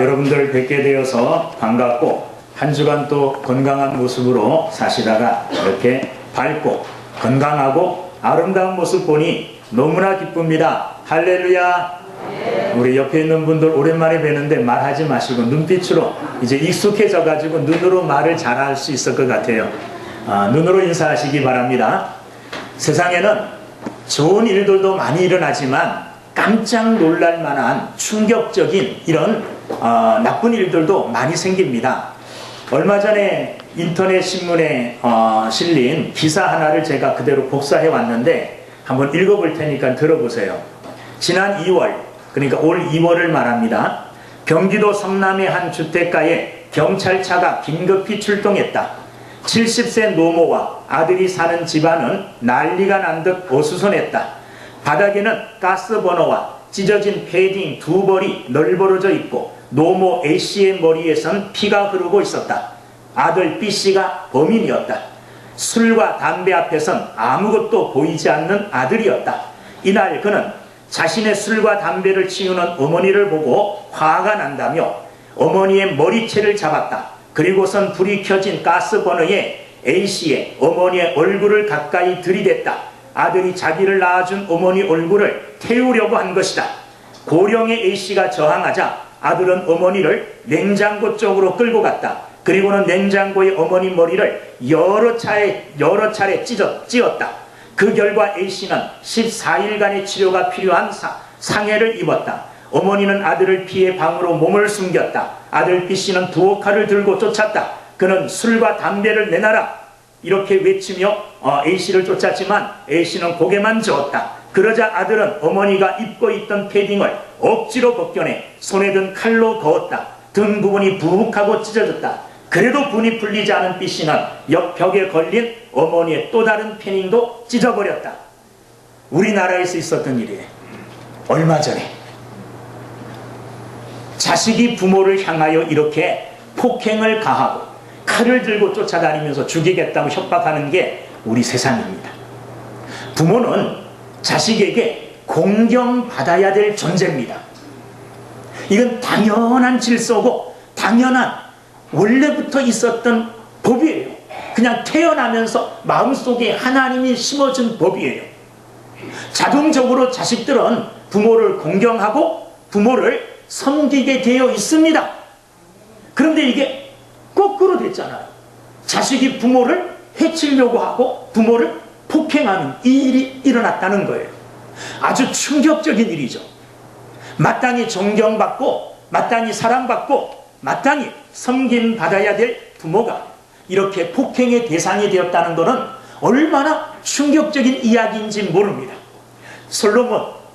여러분들 뵙게 되어서 반갑고, 한 주간 또 건강한 모습으로 사시다가 이렇게 밝고 건강하고 아름다운 모습 보니 너무나 기쁩니다. 할렐루야. 우리 옆에 있는 분들 오랜만에 뵈는데 말하지 마시고 눈빛으로 이제 익숙해져 가지고 눈으로 말을 잘할 수 있을 것 같아요. 눈으로 인사하시기 바랍니다. 세상에는 좋은 일들도 많이 일어나지만 깜짝 놀랄 만한 충격적인 이런 나쁜 일들도 많이 생깁니다. 얼마 전에 인터넷 신문에 실린 기사 하나를 제가 그대로 복사해 왔는데 한번 읽어볼 테니까 들어보세요. 지난 2월, 그러니까 올 2월을 말합니다. 경기도 성남의 한 주택가에 경찰차가 긴급히 출동했다. 70세 노모와 아들이 사는 집안은 난리가 난 듯 어수선했다. 바닥에는 가스버너와 찢어진 패딩 2벌이 널브러져 있고 노모 A씨의 머리에선 피가 흐르고 있었다. 아들 B씨가 범인이었다. 술과 담배 앞에선 아무것도 보이지 않는 아들이었다. 이날 그는 자신의 술과 담배를 치우는 어머니를 보고 화가 난다며 어머니의 머리채를 잡았다. 그리고선 불이 켜진 가스버너에 A씨의 어머니의 얼굴을 가까이 들이댔다. 아들이 자기를 낳아준 어머니 얼굴을 태우려고 한 것이다. 고령의 A씨가 저항하자 아들은 어머니를 냉장고 쪽으로 끌고 갔다. 그리고는 냉장고의 어머니 머리를 여러 차례 찧었다. 그 결과 A씨는 14일간의 치료가 필요한 상해를 입었다. 어머니는 아들을 피해 방으로 몸을 숨겼다. 아들 B씨는 부엌칼을 들고 쫓았다. 그는 술과 담배를 내놔라 이렇게 외치며 A씨를 쫓았지만 A씨는 고개만 저었다. 그러자 아들은 어머니가 입고 있던 패딩을 억지로 벗겨내 손에 든 칼로 그었다. 등 부분이 부룩하고 찢어졌다. 그래도 분이 풀리지 않은 B씨는 옆 벽에 걸린 어머니의 또 다른 패딩도 찢어버렸다. 우리나라에서 있었던 일이에요. 얼마 전에 자식이 부모를 향하여 이렇게 폭행을 가하고 칼을 들고 쫓아다니면서 죽이겠다고 협박하는 게 우리 세상입니다. 부모는 자식에게 공경받아야 될 존재입니다. 이건 당연한 질서고 당연한 원래부터 있었던 법이에요. 그냥 태어나면서 마음속에 하나님이 심어준 법이에요. 자동적으로 자식들은 부모를 공경하고 부모를 섬기게 되어 있습니다. 그런데 이게 거꾸로 됐잖아요. 자식이 부모를 해치려고 하고 부모를 폭행하는 이 일이 일어났다는 거예요. 아주 충격적인 일이죠. 마땅히 존경받고 마땅히 사랑받고 마땅히 섬김받아야 될 부모가 이렇게 폭행의 대상이 되었다는 것은 얼마나 충격적인 이야기인지 모릅니다.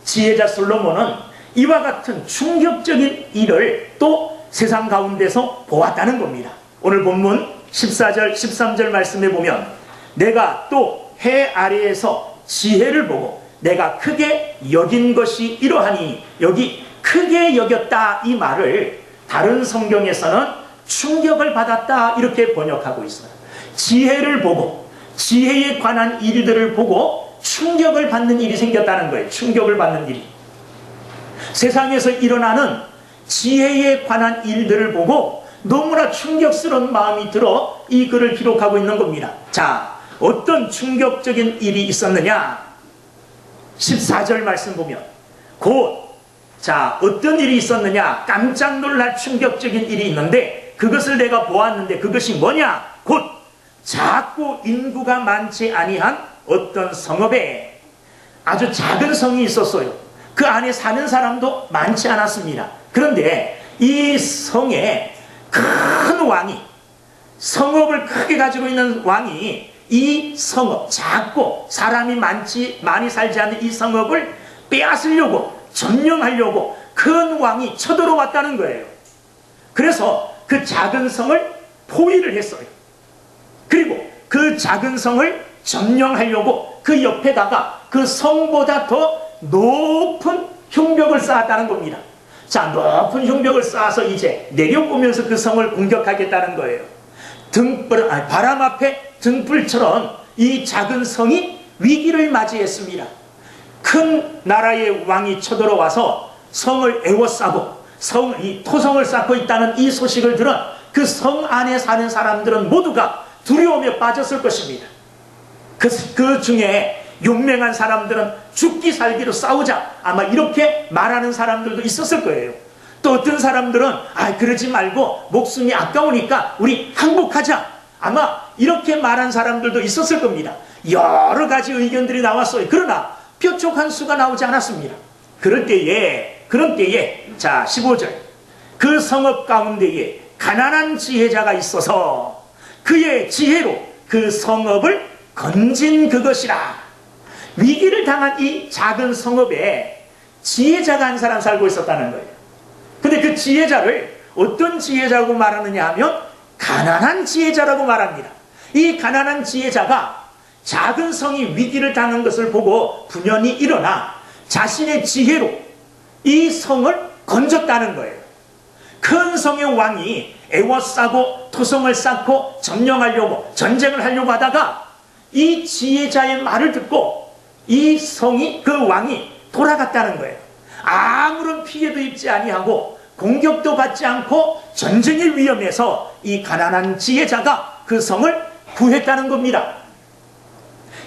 지혜자 솔로몬은 이와 같은 충격적인 일을 또 세상 가운데서 보았다는 겁니다. 오늘 본문 14절 13절 말씀에 보면 내가 또 해 아래에서 지혜를 보고 내가 크게 여긴 것이 이러하니 여기 크게 여겼다 이 말을 다른 성경에서는 충격을 받았다 이렇게 번역하고 있어요. 지혜를 보고 지혜에 관한 일들을 보고 충격을 받는 일이 생겼다는 거예요. 충격을 받는 일이. 세상에서 일어나는 지혜에 관한 일들을 보고 너무나 충격스러운 마음이 들어 이 글을 기록하고 있는 겁니다. 자, 어떤 충격적인 일이 있었느냐? 14절 말씀 보면 어떤 일이 있었느냐? 깜짝 놀랄 충격적인 일이 있는데 그것을 내가 보았는데 그것이 뭐냐? 곧 작고 인구가 많지 아니한 어떤 성읍에 아주 작은 성이 있었어요. 그 안에 사는 사람도 많지 않았습니다. 그런데 이 성에 큰 왕이, 성읍을 크게 가지고 있는 왕이 이 성읍, 작고 사람이 많이 살지 않는 이 성읍을 빼앗으려고, 점령하려고 큰 왕이 쳐들어왔다는 거예요. 그래서 그 작은 성을 포위를 했어요. 그리고 그 작은 성을 점령하려고 그 옆에다가 그 성보다 더 높은 흉벽을 쌓았다는 겁니다. 자, 높은 흉벽을 쌓아서 이제 내려오면서 그 성을 공격하겠다는 거예요. 바람 앞에 등불처럼 이 작은 성이 위기를 맞이했습니다. 큰 나라의 왕이 쳐들어와서 성을 에워싸고 이 토성을 쌓고 있다는 이 소식을 들은 그 성 안에 사는 사람들은 모두가 두려움에 빠졌을 것입니다. 그 중에 용맹한 사람들은 죽기 살기로 싸우자, 아마 이렇게 말하는 사람들도 있었을 거예요. 또 어떤 사람들은 그러지 말고 목숨이 아까우니까 우리 항복하자, 아마 이렇게 말한 사람들도 있었을 겁니다. 여러 가지 의견들이 나왔어요. 그러나 뾰족한 수가 나오지 않았습니다. 그런 때에 자 15절, 그 성읍 가운데에 가난한 지혜자가 있어서 그의 지혜로 그 성읍을 건진 그것이라. 위기를 당한 이 작은 성읍에 지혜자가 한 사람 살고 있었다는 거예요. 근데 그 지혜자를 어떤 지혜자라고 말하느냐 하면 가난한 지혜자라고 말합니다. 이 가난한 지혜자가 작은 성이 위기를 당한 것을 보고 분연히 일어나 자신의 지혜로 이 성을 건졌다는 거예요. 큰 성의 왕이 애워싸고 토성을 쌓고 점령하려고 전쟁을 하려고 하다가 이 지혜자의 말을 듣고 이 성이, 그 왕이 돌아갔다는 거예요. 아무런 피해도 입지 아니하고 공격도 받지 않고 전쟁의 위험에서 이 가난한 지혜자가 그 성을 구했다는 겁니다.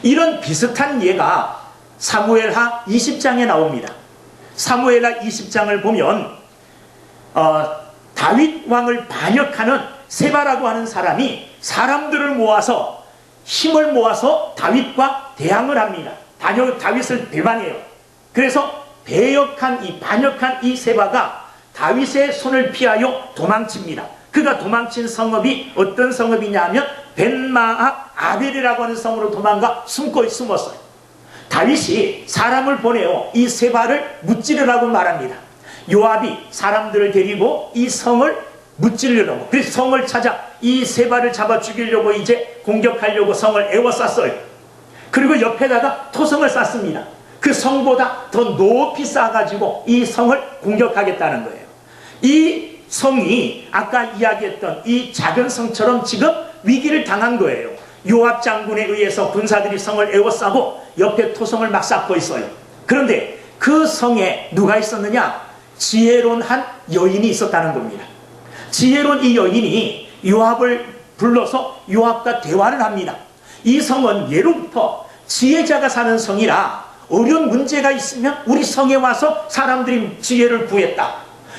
이런 비슷한 예가 사무엘하 20장에 나옵니다. 사무엘하 20장을 보면 다윗 왕을 반역하는 세바라고 하는 사람이 사람들을 모아서 힘을 모아서 다윗과 대항을 합니다. 다윗을 배반해요. 그래서 반역한 이 세바가 다윗의 손을 피하여 도망칩니다. 그가 도망친 성읍이 어떤 성읍이냐 하면 벤마악 아벨이라고 하는 성으로 도망가 숨었어요. 다윗이 사람을 보내어 이 세바를 무찌르라고 말합니다. 요압이 사람들을 데리고 이 성을 무찌르려고, 그래서 성을 찾아 이 세바를 잡아 죽이려고 이제 공격하려고 성을 에워쌌어요. 그리고 옆에다가 토성을 쌓습니다. 그 성보다 더 높이 쌓아가지고 이 성을 공격하겠다는 거예요. 이 성이 아까 이야기했던 이 작은 성처럼 지금 위기를 당한 거예요. 요압 장군에 의해서 군사들이 성을 에워싸고 옆에 토성을 막 쌓고 있어요. 그런데 그 성에 누가 있었느냐? 지혜로운 한 여인이 있었다는 겁니다. 지혜로운 이 여인이 요압을 불러서 요압과 대화를 합니다. 이 성은 예로부터 지혜자가 사는 성이라 어려운 문제가 있으면 우리 성에 와서 사람들이 지혜를 구했다.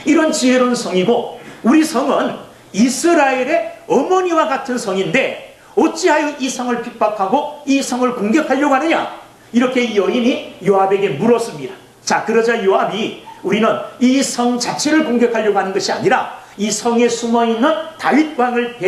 이런 지혜로운 성이고, 우리 성은 이스라엘의 어머니와 같은 성인데 어찌하여 이 성을 핍박하고 이 성을 공격하려고 하느냐? 이렇게 이 여인이 요압에게 물었습니다. 자, 그러자 요압이 우리는 이 성 자체를 공격하려고 하는 것이 아니라 이 성에 숨어있는 다윗 왕을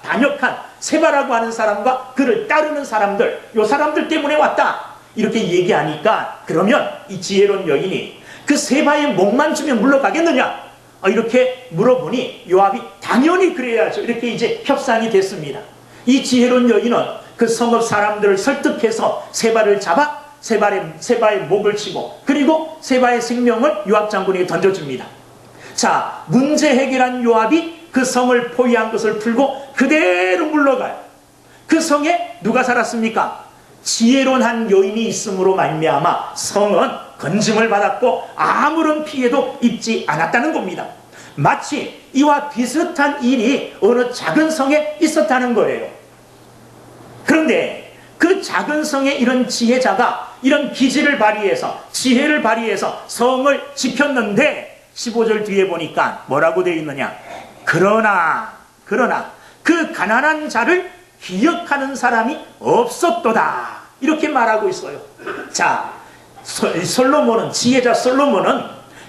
반역한 세바라고 하는 사람과 그를 따르는 사람들, 요 사람들 때문에 왔다, 이렇게 얘기하니까, 그러면 이 지혜로운 여인이 그 세바의 목만 주면 물러가겠느냐? 이렇게 물어보니 요압이 당연히 그래야죠, 이렇게 이제 협상이 됐습니다. 이 지혜로운 여인은 그 성읍 사람들을 설득해서 세바를 잡아 세바의 목을 치고, 그리고 세바의 생명을 요압 장군에게 던져줍니다. 자, 문제 해결한 요압이 그 성을 포위한 것을 풀고 그대로 물러가요. 그 성에 누가 살았습니까? 지혜로운 한 여인이 있음으로 말미암아 성은 건짐을 받았고 아무런 피해도 입지 않았다는 겁니다. 마치 이와 비슷한 일이 어느 작은 성에 있었다는 거예요. 그런데 그 작은 성에 이런 지혜자가 이런 기지를 발휘해서, 지혜를 발휘해서 성을 지켰는데 15절 뒤에 보니까 뭐라고 되어 있느냐? 그러나 그 가난한 자를 기억하는 사람이 없었도다, 이렇게 말하고 있어요. 자, 솔로몬은, 지혜자 솔로몬은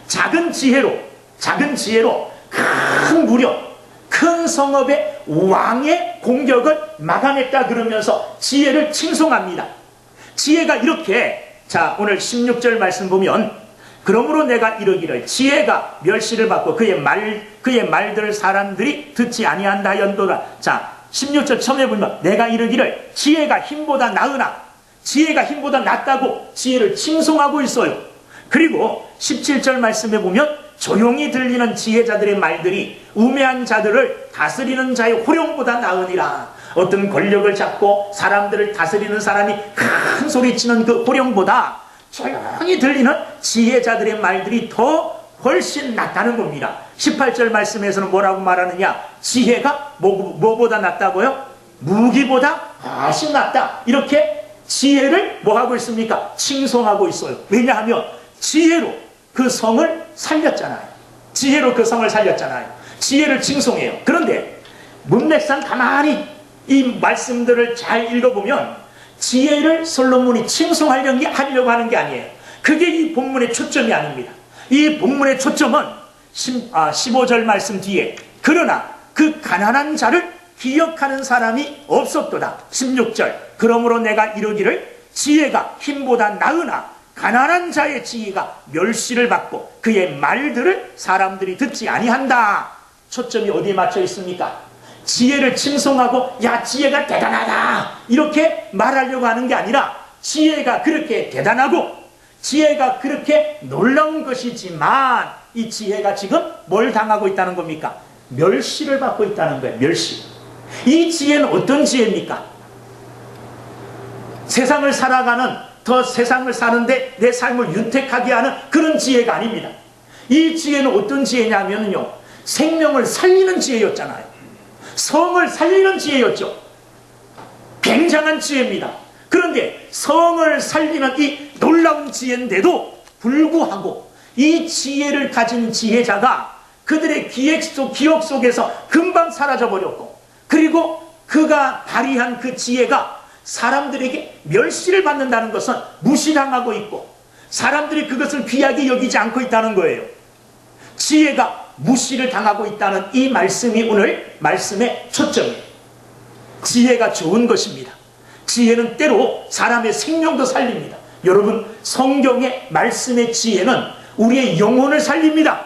작은 지혜로 큰 무력, 큰 성읍의 왕의 공격을 막아냈다 그러면서 지혜를 칭송합니다. 지혜가 이렇게, 자, 오늘 16절 말씀 보면, 그러므로 내가 이르기를 지혜가 멸시를 받고 그의 말들을 사람들이 듣지 아니한다 하였도다. 자, 16절 처음에 보면 내가 이르기를 지혜가 힘보다 나으나, 지혜가 힘보다 낫다고 지혜를 칭송하고 있어요. 그리고 17절 말씀에 보면 조용히 들리는 지혜자들의 말들이 우매한 자들을 다스리는 자의 호령보다 나으니라. 어떤 권력을 잡고 사람들을 다스리는 사람이 큰 소리치는 그 호령보다 조용히 들리는 지혜자들의 말들이 더 훨씬 낫다는 겁니다. 18절 말씀에서는 뭐라고 말하느냐? 지혜가 뭐보다 낫다고요? 무기보다 훨씬 낫다. 이렇게 지혜를 뭐하고 있습니까? 칭송하고 있어요. 왜냐하면 지혜로 그 성을 살렸잖아요. 지혜로 그 성을 살렸잖아요. 지혜를 칭송해요. 그런데 문맥상 가만히 이 말씀들을 잘 읽어보면 지혜를 솔로몬이 칭송하려고 하는 게 아니에요. 그게 이 본문의 초점이 아닙니다. 이 본문의 초점은 15절 말씀 뒤에 그러나 그 가난한 자를 기억하는 사람이 없었도다. 16절 그러므로 내가 이르기를 지혜가 힘보다 나으나 가난한 자의 지혜가 멸시를 받고 그의 말들을 사람들이 듣지 아니한다. 초점이 어디에 맞춰 있습니까? 지혜를 칭송하고 야 지혜가 대단하다 이렇게 말하려고 하는 게 아니라 지혜가 그렇게 대단하고 지혜가 그렇게 놀라운 것이지만 이 지혜가 지금 뭘 당하고 있다는 겁니까? 멸시를 받고 있다는 거예요. 멸시. 이 지혜는 어떤 지혜입니까? 세상을 살아가는 세상을 사는데 내 삶을 윤택하게 하는 그런 지혜가 아닙니다. 이 지혜는 어떤 지혜냐면요, 생명을 살리는 지혜였잖아요. 성을 살리는 지혜였죠. 굉장한 지혜입니다. 그런데 성을 살리는 이 놀라운 지혜인데도 불구하고 이 지혜를 가진 지혜자가 그들의 기억 속에서 금방 사라져버렸고, 그리고 그가 발휘한 그 지혜가 사람들에게 멸시를 받는다는 것은 무시당하고 있고 사람들이 그것을 귀하게 여기지 않고 있다는 거예요. 지혜가 무시를 당하고 있다는 이 말씀이 오늘 말씀의 초점이에요. 지혜가 좋은 것입니다. 지혜는 때로 사람의 생명도 살립니다. 여러분, 성경의 말씀의 지혜는 우리의 영혼을 살립니다.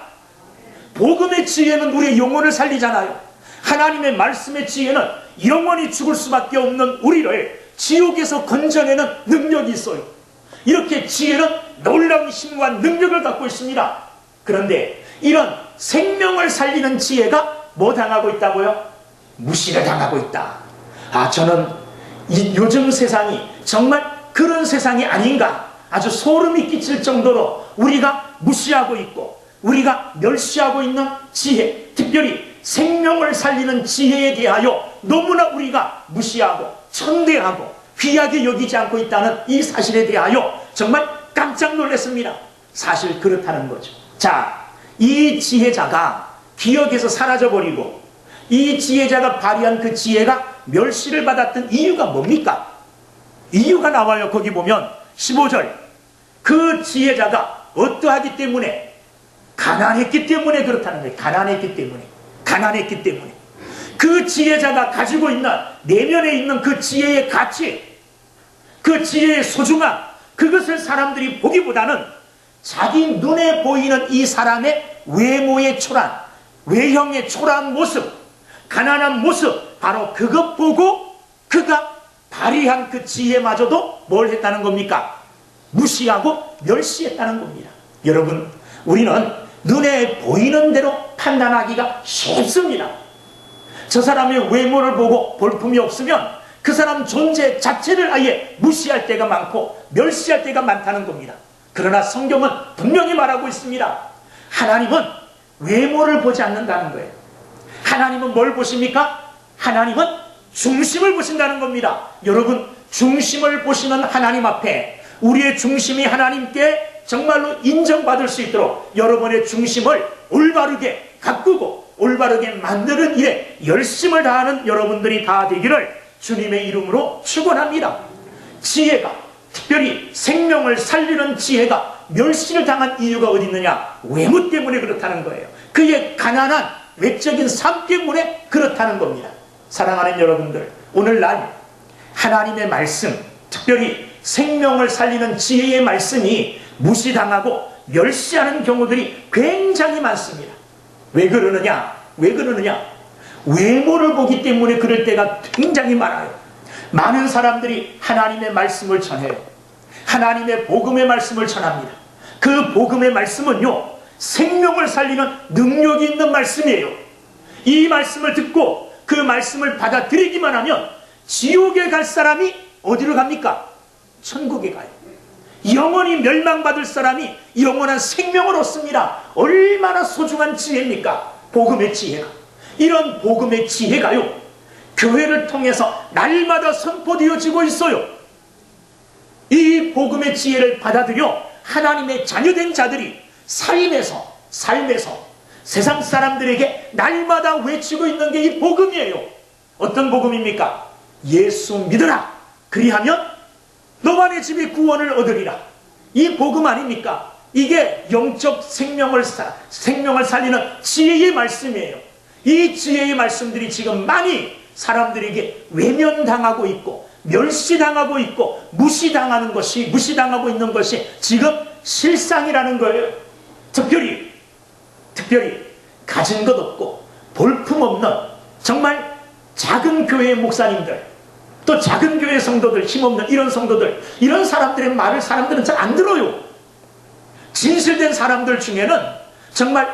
복음의 지혜는 우리의 영혼을 살리잖아요. 하나님의 말씀의 지혜는 영원히 죽을 수밖에 없는 우리를 지옥에서 건져내는 능력이 있어요. 이렇게 지혜는 놀라운 힘과 능력을 갖고 있습니다. 그런데 이런 생명을 살리는 지혜가 뭐 당하고 있다고요? 무시를 당하고 있다. 저는 요즘 세상이 정말 그런 세상이 아닌가, 아주 소름이 끼칠 정도로 우리가 무시하고 있고 우리가 멸시하고 있는 지혜, 특별히 생명을 살리는 지혜에 대하여 너무나 우리가 무시하고 천대하고 귀하게 여기지 않고 있다는 이 사실에 대하여 정말 깜짝 놀랐습니다. 사실 그렇다는 거죠. 자, 이 지혜자가 기억에서 사라져버리고 이 지혜자가 발휘한 그 지혜가 멸시를 받았던 이유가 뭡니까? 이유가 나와요. 거기 보면 15절 그 지혜자가 어떠하기 때문에? 가난했기 때문에 그렇다는 거예요. 가난했기 때문에 그 지혜자가 가지고 있는 내면에 있는 그 지혜의 가치, 그 지혜의 소중함, 그것을 사람들이 보기보다는 자기 눈에 보이는 이 사람의 외모의 초란, 외형의 초라한 모습, 가난한 모습, 바로 그것 보고 그가 발휘한 그 지혜마저도 뭘 했다는 겁니까? 무시하고 멸시했다는 겁니다. 여러분, 우리는 눈에 보이는 대로 판단하기가 쉽습니다. 저 사람의 외모를 보고 볼품이 없으면 그 사람 존재 자체를 아예 무시할 때가 많고 멸시할 때가 많다는 겁니다. 그러나 성경은 분명히 말하고 있습니다. 하나님은 외모를 보지 않는다는 거예요. 하나님은 뭘 보십니까? 하나님은 중심을 보신다는 겁니다. 여러분, 중심을 보시는 하나님 앞에 우리의 중심이 하나님께 정말로 인정받을 수 있도록 여러분의 중심을 올바르게 가꾸고 올바르게 만드는 일에 열심을 다하는 여러분들이 다 되기를 주님의 이름으로 축원합니다. 지혜가, 특별히 생명을 살리는 지혜가 멸시를 당한 이유가 어디 있느냐? 외모 때문에 그렇다는 거예요. 그의 가난한 외적인 삶 때문에 그렇다는 겁니다. 사랑하는 여러분들, 오늘날 하나님의 말씀, 특별히 생명을 살리는 지혜의 말씀이 무시당하고 멸시하는 경우들이 굉장히 많습니다. 왜 그러느냐? 외모를 보기 때문에 그럴 때가 굉장히 많아요. 많은 사람들이 하나님의 말씀을 전해요. 하나님의 복음의 말씀을 전합니다. 그 복음의 말씀은요, 생명을 살리는 능력이 있는 말씀이에요. 이 말씀을 듣고 그 말씀을 받아들이기만 하면 지옥에 갈 사람이 어디로 갑니까? 천국에 가요. 영원히 멸망받을 사람이 영원한 생명을 얻습니다. 얼마나 소중한 지혜입니까? 복음의 지혜가. 이런 복음의 지혜가요, 교회를 통해서 날마다 선포되어지고 있어요. 이 복음의 지혜를 받아들여 하나님의 자녀된 자들이 삶에서 세상 사람들에게 날마다 외치고 있는 게 이 복음이에요. 어떤 복음입니까? 예수 믿으라. 그리하면 너만의 집이 구원을 얻으리라. 이 복음 아닙니까? 이게 영적 생명을 살리는 지혜의 말씀이에요. 이 지혜의 말씀들이 지금 많이 사람들에게 외면당하고 있고 멸시당하고 있고 무시당하고 있는 것이 지금 실상이라는 거예요. 특별히 가진 것 없고 볼품없는 정말 작은 교회의 목사님들, 또 작은 교회 성도들, 힘없는 이런 성도들, 이런 사람들의 말을 사람들은 잘 안 들어요. 진실된 사람들 중에는 정말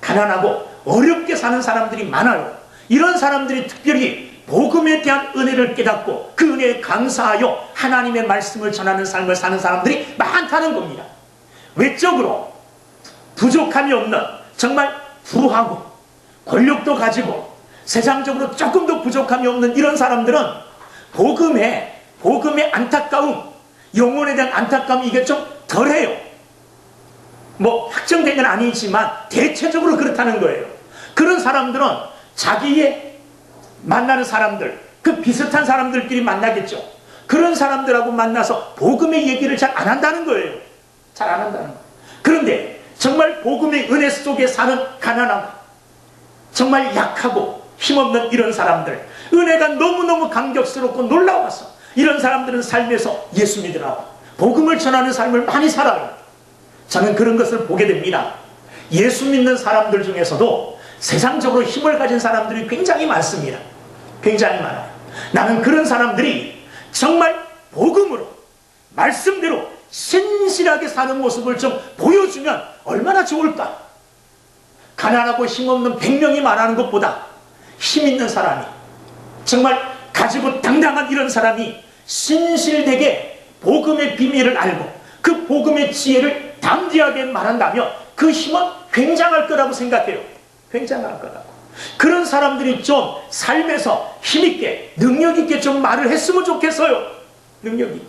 가난하고 어렵게 사는 사람들이 많아요. 이런 사람들이 특별히 복음에 대한 은혜를 깨닫고 그 은혜에 감사하여 하나님의 말씀을 전하는 삶을 사는 사람들이 많다는 겁니다. 외적으로 부족함이 없는, 정말 부하고 권력도 가지고 세상적으로 조금 더 부족함이 없는 이런 사람들은 복음의 안타까움, 영혼에 대한 안타까움, 이게 좀 덜해요. 뭐 확정된 건 아니지만 대체적으로 그렇다는 거예요. 그런 사람들은 자기의 만나는 사람들, 그 비슷한 사람들끼리 만나겠죠. 그런 사람들하고 만나서 복음의 얘기를 잘 안 한다는 거예요. 잘 안 한다는 거예요. 그런데 정말 복음의 은혜 속에 사는 가난하고 정말 약하고 힘없는 이런 사람들, 은혜가 너무너무 감격스럽고 놀라워서 이런 사람들은 삶에서 예수 믿으라고 복음을 전하는 삶을 많이 살아요. 저는 그런 것을 보게 됩니다. 예수 믿는 사람들 중에서도 세상적으로 힘을 가진 사람들이 굉장히 많습니다. 굉장히 많아요. 나는 그런 사람들이 정말 복음으로, 말씀대로 신실하게 사는 모습을 좀 보여주면 얼마나 좋을까. 가난하고 힘없는 100명이 말하는 것보다 힘 있는 사람이, 정말 가지고 당당한 이런 사람이 신실되게 복음의 비밀을 알고 그 복음의 지혜를 담대하게 말한다면 그 힘은 굉장할 거라고 생각해요. 굉장할 거라고. 그런 사람들이 좀 삶에서 힘있게, 능력있게 좀 말을 했으면 좋겠어요. 능력있게.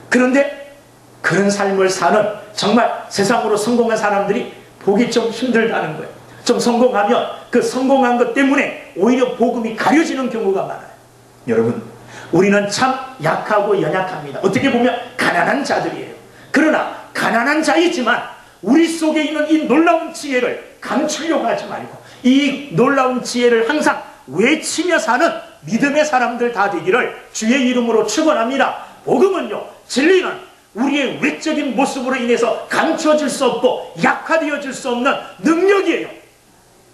그런데 그런 삶을 사는 정말 세상으로 성공한 사람들이 보기 좀 힘들다는 거예요. 좀 성공하면 그 성공한 것 때문에 오히려 복음이 가려지는 경우가 많아요. 여러분, 우리는 참 약하고 연약합니다. 어떻게 보면 가난한 자들이에요. 그러나 가난한 자이지만 우리 속에 있는 이 놀라운 지혜를 감추려고 하지 말고 이 놀라운 지혜를 항상 외치며 사는 믿음의 사람들 다 되기를 주의 이름으로 축원합니다. 복음은요, 진리는 우리의 외적인 모습으로 인해서 감춰질 수 없고 약화되어질 수 없는 능력이에요.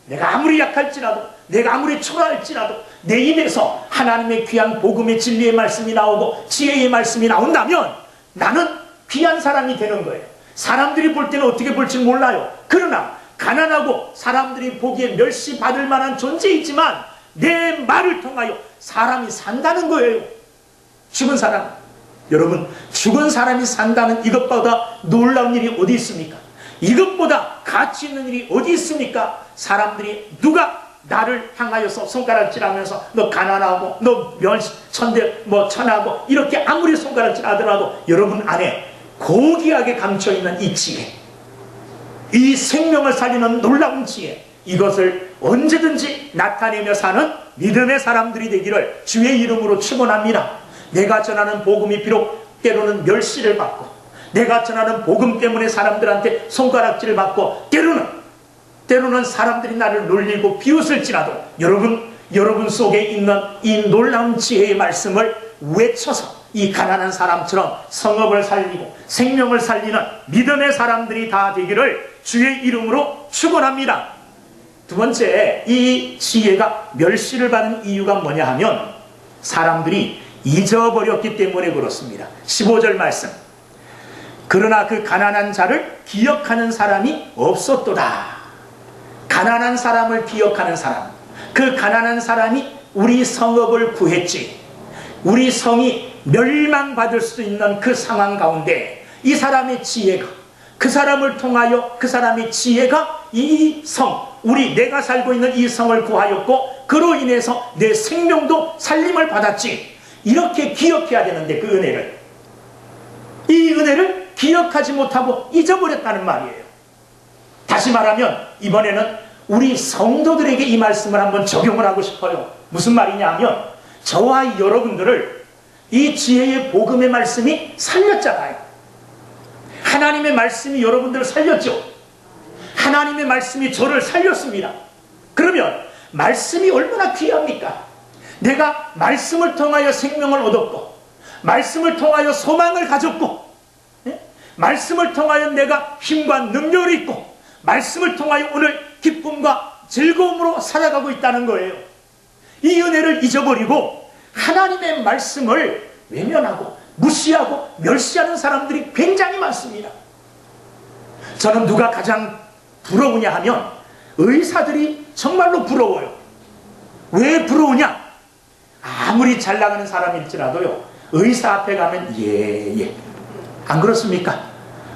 내가 아무리 약할지라도, 내가 아무리 초라할지라도 내 입에서 하나님의 귀한 복음의 진리의 말씀이 나오고 지혜의 말씀이 나온다면 나는 귀한 사람이 되는 거예요. 사람들이 볼 때는 어떻게 볼지 몰라요. 그러나 가난하고 사람들이 보기에 멸시받을 만한 존재이지만 내 말을 통하여 사람이 산다는 거예요. 죽은 사람. 여러분, 죽은 사람이 산다는 이것보다 놀라운 일이 어디 있습니까? 이것보다 가치 있는 일이 어디 있습니까? 사람들이 누가 나를 향하여서 손가락질하면서 너 가난하고 너 천하고 이렇게 아무리 손가락질하더라도 여러분 안에 고귀하게 감춰있는 이 지혜, 이 생명을 살리는 놀라운 지혜, 이것을 언제든지 나타내며 사는 믿음의 사람들이 되기를 주의 이름으로 축원합니다. 내가 전하는 복음이 비록 때로는 멸시를 받고 내가 전하는 복음 때문에 사람들한테 손가락질을 받고 때로는 사람들이 나를 놀리고 비웃을지라도 여러분 속에 있는 이 놀라운 지혜의 말씀을 외쳐서 이 가난한 사람처럼 성업을 살리고 생명을 살리는 믿음의 사람들이 다 되기를 주의 이름으로 축원합니다. 두 번째, 이 지혜가 멸시를 받는 이유가 뭐냐 하면 사람들이 잊어버렸기 때문에 그렇습니다. 15절 말씀. 그러나 그 가난한 자를 기억하는 사람이 없었도다. 가난한 사람을 기억하는 사람, 그 가난한 사람이 우리 성읍을 구했지, 우리 성이 멸망받을 수 있는 그 상황 가운데 이 사람의 지혜가, 그 사람을 통하여 그 사람의 지혜가 이 성, 내가 살고 있는 이 성을 구하였고 그로 인해서 내 생명도 살림을 받았지. 이렇게 기억해야 되는데 이 은혜를 기억하지 못하고 잊어버렸다는 말이에요. 다시 말하면 이번에는 우리 성도들에게 이 말씀을 한번 적용을 하고 싶어요. 무슨 말이냐면 저와 여러분들을 이 지혜의 복음의 말씀이 살렸잖아요. 하나님의 말씀이 여러분들을 살렸죠. 하나님의 말씀이 저를 살렸습니다. 그러면 말씀이 얼마나 귀합니까? 내가 말씀을 통하여 생명을 얻었고, 말씀을 통하여 소망을 가졌고, 말씀을 통하여 내가 힘과 능력을 있고, 말씀을 통하여 오늘 기쁨과 즐거움으로 살아가고 있다는 거예요. 이 은혜를 잊어버리고 하나님의 말씀을 외면하고 무시하고 멸시하는 사람들이 굉장히 많습니다. 저는 누가 가장 부러우냐 하면 의사들이 정말로 부러워요. 왜 부러우냐? 아무리 잘 나가는 사람일지라도요, 의사 앞에 가면 안 그렇습니까?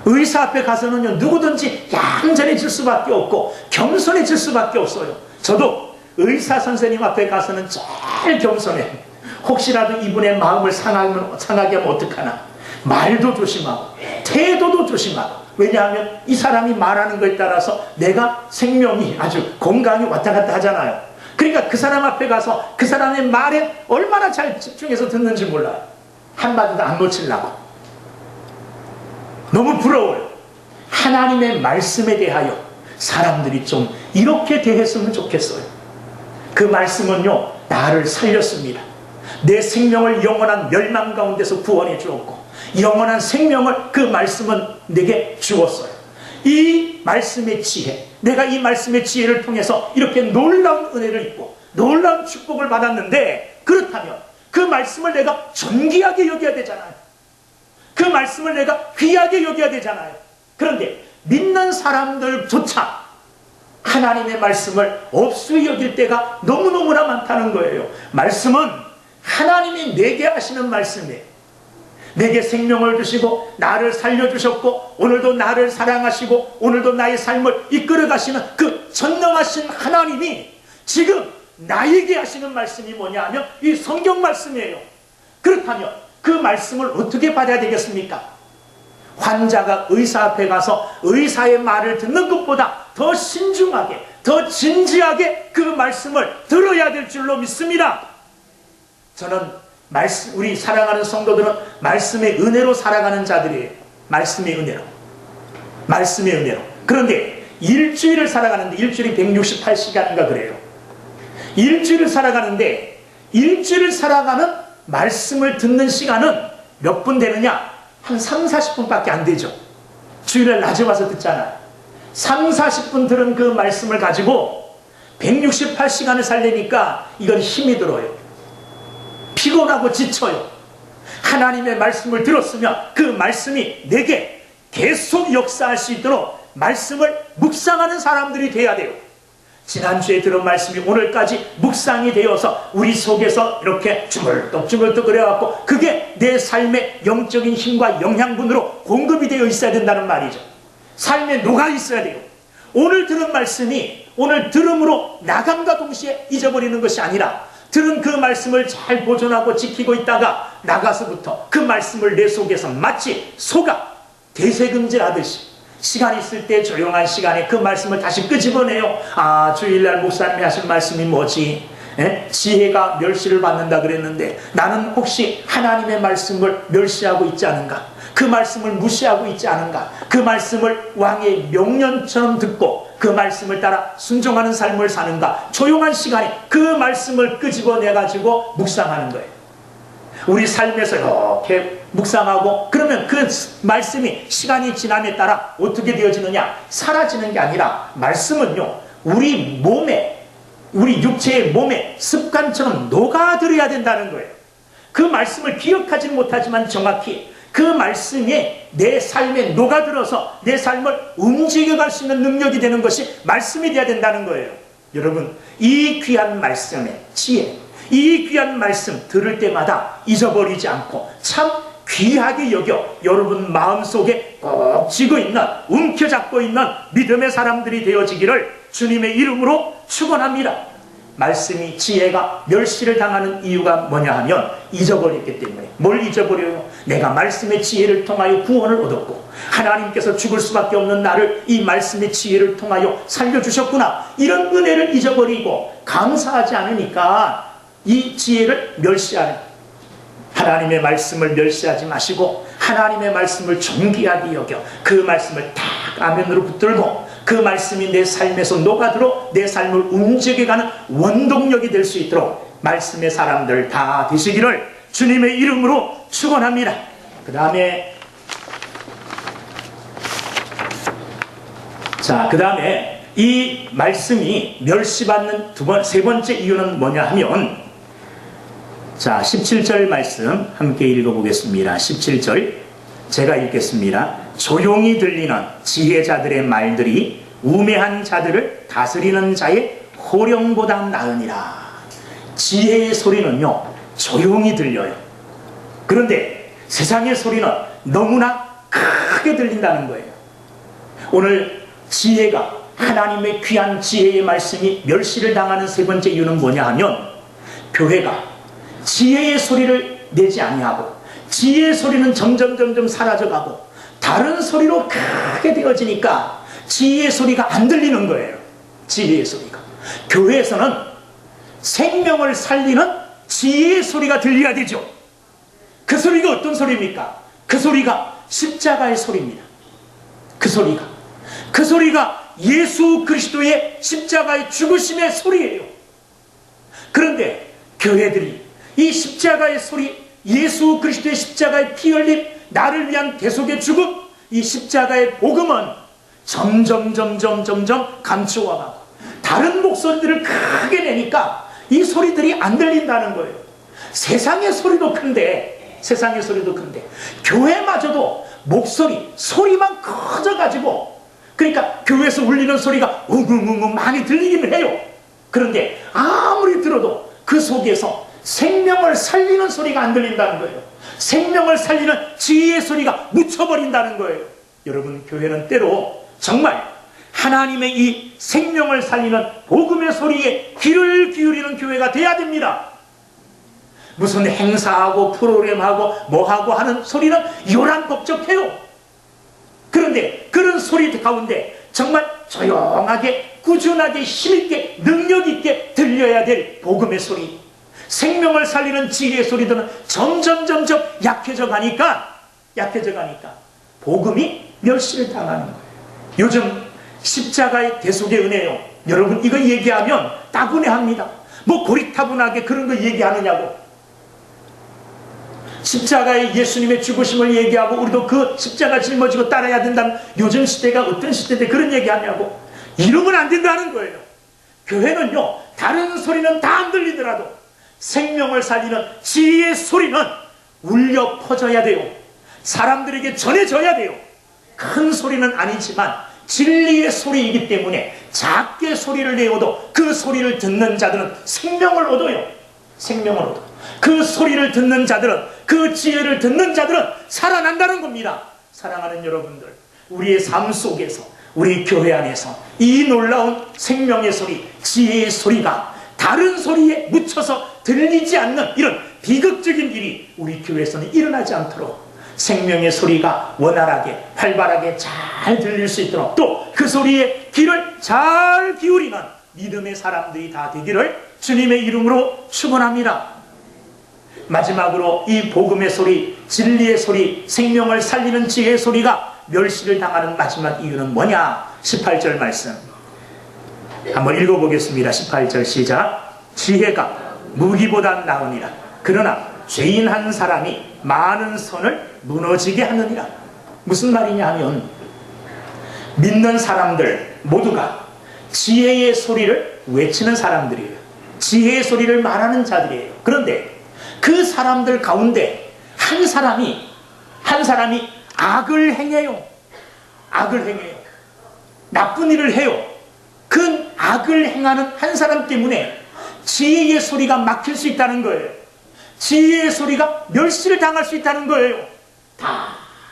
의사 앞에 가서는요, 누구든지 얌전해질 수밖에 없고 겸손해질 수밖에 없어요. 저도 의사 선생님 앞에 가서는 제일 겸손해요. 혹시라도 이분의 마음을 상하게 하면 어떡하나. 말도 조심하고 태도도 조심하고. 왜냐하면 이 사람이 말하는 것에 따라서 내가 생명이 아주 건강이 왔다 갔다 하잖아요. 그러니까 그 사람 앞에 가서 그 사람의 말에 얼마나 잘 집중해서 듣는지 몰라요. 한마디도 안 놓치려고. 너무 부러워요. 하나님의 말씀에 대하여 사람들이 좀 이렇게 대했으면 좋겠어요. 그 말씀은요, 나를 살렸습니다. 내 생명을 영원한 멸망 가운데서 구원해 주었고, 영원한 생명을 그 말씀은 내게 주었어요. 이 말씀의 지혜, 내가 이 말씀의 지혜를 통해서 이렇게 놀라운 은혜를 입고 놀라운 축복을 받았는데, 그렇다면 그 말씀을 내가 존귀하게 여겨야 되잖아요. 그 말씀을 내가 귀하게 여겨야 되잖아요. 그런데 믿는 사람들조차 하나님의 말씀을 없이 여길 때가 너무너무나 많다는 거예요. 말씀은 하나님이 내게 하시는 말씀이에요. 내게 생명을 주시고 나를 살려주셨고 오늘도 나를 사랑하시고 오늘도 나의 삶을 이끌어 가시는 그 전능하신 하나님이 지금 나에게 하시는 말씀이 뭐냐 하면 이 성경 말씀이에요. 그렇다면 그 말씀을 어떻게 받아야 되겠습니까? 환자가 의사 앞에 가서 의사의 말을 듣는 것보다 더 신중하게, 더 진지하게 그 말씀을 들어야 될 줄로 믿습니다. 저는 우리 사랑하는 성도들은 말씀의 은혜로 살아가는 자들이에요. 말씀의 은혜로. 말씀의 은혜로. 그런데 일주일을 살아가는데, 일주일이 168시간인가 그래요. 일주일을 살아가는데, 일주일을 살아가는 말씀을 듣는 시간은 몇 분 되느냐? 한 3, 40분밖에 안 되죠. 주일날 낮에 와서 듣잖아요. 3, 40분 들은 그 말씀을 가지고 168시간을 살려니까 이건 힘이 들어요. 피곤하고 지쳐요. 하나님의 말씀을 들었으면 그 말씀이 내게 계속 역사할 수 있도록 말씀을 묵상하는 사람들이 돼야 돼요. 지난주에 들은 말씀이 오늘까지 묵상이 되어서 우리 속에서 이렇게 주물떡주물떡 그래갖고 그게 내 삶의 영적인 힘과 영양분으로 공급이 되어 있어야 된다는 말이죠. 삶에 녹아 있어야 돼요. 오늘 들은 말씀이 오늘 들음으로 나감과 동시에 잊어버리는 것이 아니라 들은 그 말씀을 잘 보존하고 지키고 있다가 나가서부터 그 말씀을 내 속에서 마치 소가 대세금질하듯이 시간 있을 때 조용한 시간에 그 말씀을 다시 끄집어내요. 아, 주일날 목사님이 하신 말씀이 뭐지? 지혜가 멸시를 받는다 그랬는데 나는 혹시 하나님의 말씀을 멸시하고 있지 않은가? 그 말씀을 무시하고 있지 않은가? 그 말씀을 왕의 명령처럼 듣고 그 말씀을 따라 순종하는 삶을 사는가? 조용한 시간에 그 말씀을 끄집어내가지고 묵상하는 거예요. 우리 삶에서 이렇게 묵상하고 그러면 그 말씀이 시간이 지남에 따라 어떻게 되어지느냐? 사라지는 게 아니라 말씀은요, 우리 몸에, 우리 육체의 몸에 습관처럼 녹아들어야 된다는 거예요. 그 말씀을 기억하지는 못하지만 정확히 그 말씀이 내 삶에 녹아들어서 내 삶을 움직여갈 수 있는 능력이 되는 것이 말씀이 되어야 된다는 거예요. 여러분, 이 귀한 말씀의 지혜, 이 귀한 말씀 들을 때마다 잊어버리지 않고 참 귀하게 여겨 여러분 마음속에 꼭 쥐고 있는, 움켜잡고 있는 믿음의 사람들이 되어지기를 주님의 이름으로 축원합니다. 말씀이, 지혜가 멸시를 당하는 이유가 뭐냐 하면 잊어버렸기 때문에. 뭘 잊어버려요? 내가 말씀의 지혜를 통하여 구원을 얻었고 하나님께서 죽을 수밖에 없는 나를 이 말씀의 지혜를 통하여 살려주셨구나, 이런 은혜를 잊어버리고 감사하지 않으니까 이 지혜를 멸시하는, 하나님의 말씀을 멸시하지 마시고 하나님의 말씀을 존귀하게 여겨 그 말씀을 딱 아멘으로 붙들고 그 말씀이 내 삶에서 녹아들어 내 삶을 움직여가는 원동력이 될 수 있도록 말씀의 사람들 다 되시기를 주님의 이름으로 축원합니다. 그 다음에 이 말씀이 멸시받는 세 번째 이유는 뭐냐 하면, 자, 17절 말씀 함께 읽어보겠습니다. 17절 제가 읽겠습니다. 조용히 들리는 지혜자들의 말들이 우매한 자들을 다스리는 자의 호령보다 나으니라. 지혜의 소리는요, 조용히 들려요. 그런데 세상의 소리는 너무나 크게 들린다는 거예요. 오늘 지혜가, 하나님의 귀한 지혜의 말씀이 멸시를 당하는 세 번째 이유는 뭐냐 하면, 교회가 지혜의 소리를 내지 아니하고 지혜의 소리는 점점 사라져가고 다른 소리로 크게 되어지니까 지혜의 소리가 안 들리는 거예요. 지혜의 소리가. 교회에서는 생명을 살리는 지혜의 소리가 들려야 되죠. 그 소리가 어떤 소리입니까? 그 소리가 십자가의 소리입니다. 그 소리가 예수 그리스도의 십자가의 죽으심의 소리예요. 그런데 교회들이 이 십자가의 소리, 예수 그리스도의 십자가의 피 흘림, 나를 위한 대속의 죽음, 이 십자가의 복음은 점점 감추어가고 다른 목소리들을 크게 내니까 이 소리들이 안 들린다는 거예요. 세상의 소리도 큰데 교회마저도 소리만 커져가지고, 그러니까 교회에서 울리는 소리가 웅웅웅 많이 들리기는 해요. 그런데 아무리 들어도 그 속에서 생명을 살리는 소리가 안 들린다는 거예요. 생명을 살리는 지혜의 소리가 묻혀버린다는 거예요. 여러분, 교회는 때로 정말 하나님의 이 생명을 살리는 복음의 소리에 귀를 기울이는 교회가 돼야 됩니다. 무슨 행사하고 프로그램하고 뭐하고 하는 소리는 요란법적해요. 그런데 그런 소리 가운데 정말 조용하게, 꾸준하게, 힘있게, 능력있게 들려야 될 복음의 소리, 생명을 살리는 지혜의 소리들은 점점 약해져 가니까 복음이 멸시를 당하는 거예요. 요즘 십자가의 대속의 은혜요, 여러분 이거 얘기하면 따분해합니다. 뭐 고리타분하게 그런 거 얘기하느냐고. 십자가의 예수님의 죽으심을 얘기하고 우리도 그 십자가 짊어지고 따라야 된다는 요즘 시대가 어떤 시대인데 그런 얘기하냐고. 이러면 안 된다는 거예요. 교회는요, 다른 소리는 다 안 들리더라도 생명을 살리는 지혜의 소리는 울려 퍼져야 돼요. 사람들에게 전해져야 돼요. 큰 소리는 아니지만 진리의 소리이기 때문에 작게 소리를 내어도 그 소리를 듣는 자들은 생명을 얻어요. 그 소리를 듣는 자들은, 그 지혜를 듣는 자들은 살아난다는 겁니다. 사랑하는 여러분들, 우리의 삶 속에서, 우리 교회 안에서 이 놀라운 생명의 소리, 지혜의 소리가 다른 소리에 묻혀서 들리지 않는 이런 비극적인 일이 우리 교회에서는 일어나지 않도록 생명의 소리가 원활하게, 활발하게 잘 들릴 수 있도록, 또 그 소리에 귀를 잘 기울이는 믿음의 사람들이 다 되기를 주님의 이름으로 축원합니다. 마지막으로 이 복음의 소리, 진리의 소리, 생명을 살리는 지혜의 소리가 멸시를 당하는 마지막 이유는 뭐냐? 18절 말씀 한번 읽어보겠습니다. 18절 시작. 지혜가 무기보다 나으니라. 그러나 죄인 한 사람이 많은 선을 무너지게 하느니라. 무슨 말이냐 하면, 믿는 사람들 모두가 지혜의 소리를 외치는 사람들이에요. 지혜의 소리를 말하는 자들이에요. 그런데 그 사람들 가운데 한 사람이 악을 행해요. 나쁜 일을 해요. 그 악을 행하는 한 사람 때문에 지혜의 소리가 막힐 수 있다는 거예요. 지혜의 소리가 멸시를 당할 수 있다는 거예요. 다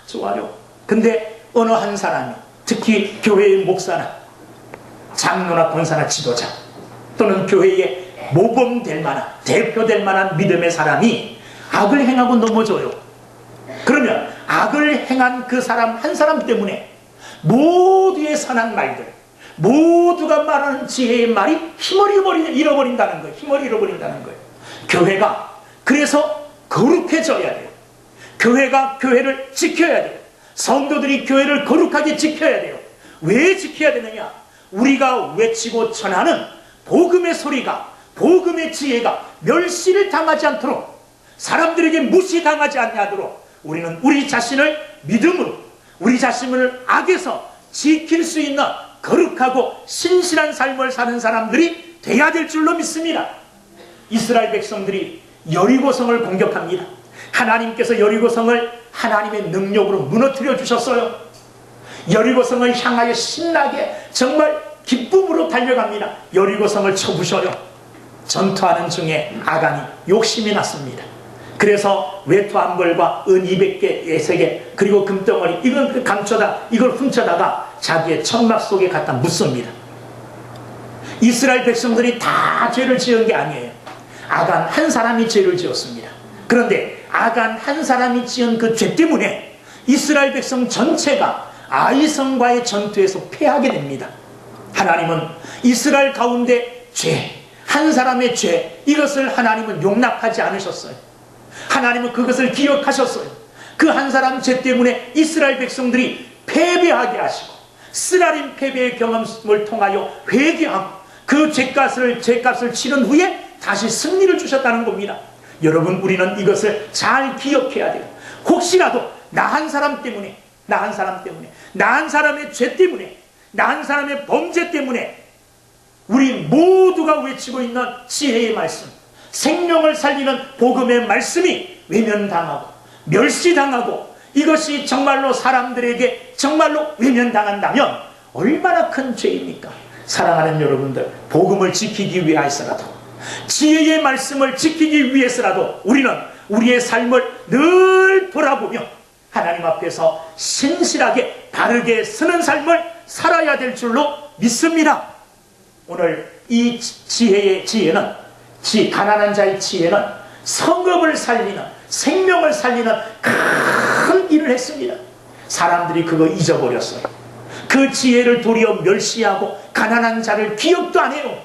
좋아요. 근데 어느 한 사람이, 특히 교회의 목사나 장로나 권사나 지도자 또는 교회의 모범될 만한, 대표될 만한 믿음의 사람이 악을 행하고 넘어져요. 그러면 악을 행한 그 사람 한 사람 때문에 모두의 선한 말들, 모두가 말하는 지혜의 말이 힘을 잃어버린다는 거예요. 힘을 잃어버린다는 거예요. 교회가 그래서 거룩해져야 돼요. 교회가 교회를 지켜야 돼요. 성도들이 교회를 거룩하게 지켜야 돼요. 왜 지켜야 되느냐? 우리가 외치고 전하는 복음의 소리가, 복음의 지혜가 멸시를 당하지 않도록, 사람들에게 무시당하지 않도록 우리는 우리 자신을 믿음으로, 우리 자신을 악에서 지킬 수 있는 거룩하고 신실한 삶을 사는 사람들이 돼야 될 줄로 믿습니다. 이스라엘 백성들이 여리고성을 공격합니다. 하나님께서 여리고성을 하나님의 능력으로 무너뜨려 주셨어요. 여리고성을 향하여 신나게 정말 기쁨으로 달려갑니다. 여리고성을 쳐부셔요. 전투하는 중에 아간이 욕심이 났습니다. 그래서 외투 한 벌과 은 200개, 6개, 그리고 금덩어리, 이걸 감춰다, 이걸 훔쳐다가 자기의 천막 속에 갖다 묻습니다. 이스라엘 백성들이 다 죄를 지은 게 아니에요. 아간 한 사람이 죄를 지었습니다. 그런데 아간 한 사람이 지은 그 죄 때문에 이스라엘 백성 전체가 아이성과의 전투에서 패하게 됩니다. 하나님은 이스라엘 가운데 죄, 한 사람의 죄, 이것을 하나님은 용납하지 않으셨어요. 하나님은 그것을 기억하셨어요. 그 한 사람 죄 때문에 이스라엘 백성들이 패배하게 하시고, 쓰라림 패배의 경험을 통하여 회개하고 그 죄값을 치른 후에 다시 승리를 주셨다는 겁니다. 여러분, 우리는 이것을 잘 기억해야 돼요. 혹시라도 나 한 사람 때문에, 나 한 사람의 죄 때문에, 나 한 사람의 범죄 때문에 우리 모두가 외치고 있는 지혜의 말씀, 생명을 살리는 복음의 말씀이 외면당하고 멸시당하고, 이것이 정말로 사람들에게 정말로 외면당한다면 얼마나 큰 죄입니까? 사랑하는 여러분들, 복음을 지키기 위해서라도, 지혜의 말씀을 지키기 위해서라도 우리는 우리의 삶을 늘 돌아보며 하나님 앞에서 신실하게 바르게 서는 삶을 살아야 될 줄로 믿습니다. 오늘 이 지혜는, 가난한 자의 지혜는 성읍을 살리는, 생명을 살리는 큰 일을 했습니다. 사람들이 그거 잊어버렸어요. 그 지혜를 도리어 멸시하고 가난한 자를 기억도 안 해요.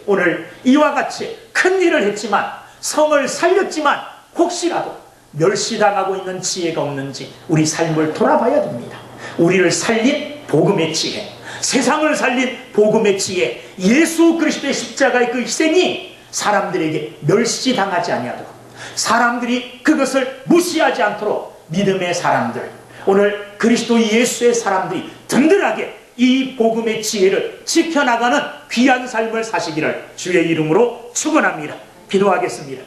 오늘 이와 같이 큰 일을 했지만, 성을 살렸지만 혹시라도 멸시당하고 있는 지혜가 없는지 우리 삶을 돌아봐야 됩니다. 우리를 살린 복음의 지혜, 세상을 살린 복음의 지혜, 예수 그리스도의 십자가의 그 희생이 사람들에게 멸시당하지 아니하도록, 사람들이 그것을 무시하지 않도록 믿음의 사람들, 오늘 그리스도 예수의 사람들이 든든하게 이 복음의 지혜를 지켜나가는 귀한 삶을 사시기를 주의 이름으로 축원합니다. 기도하겠습니다.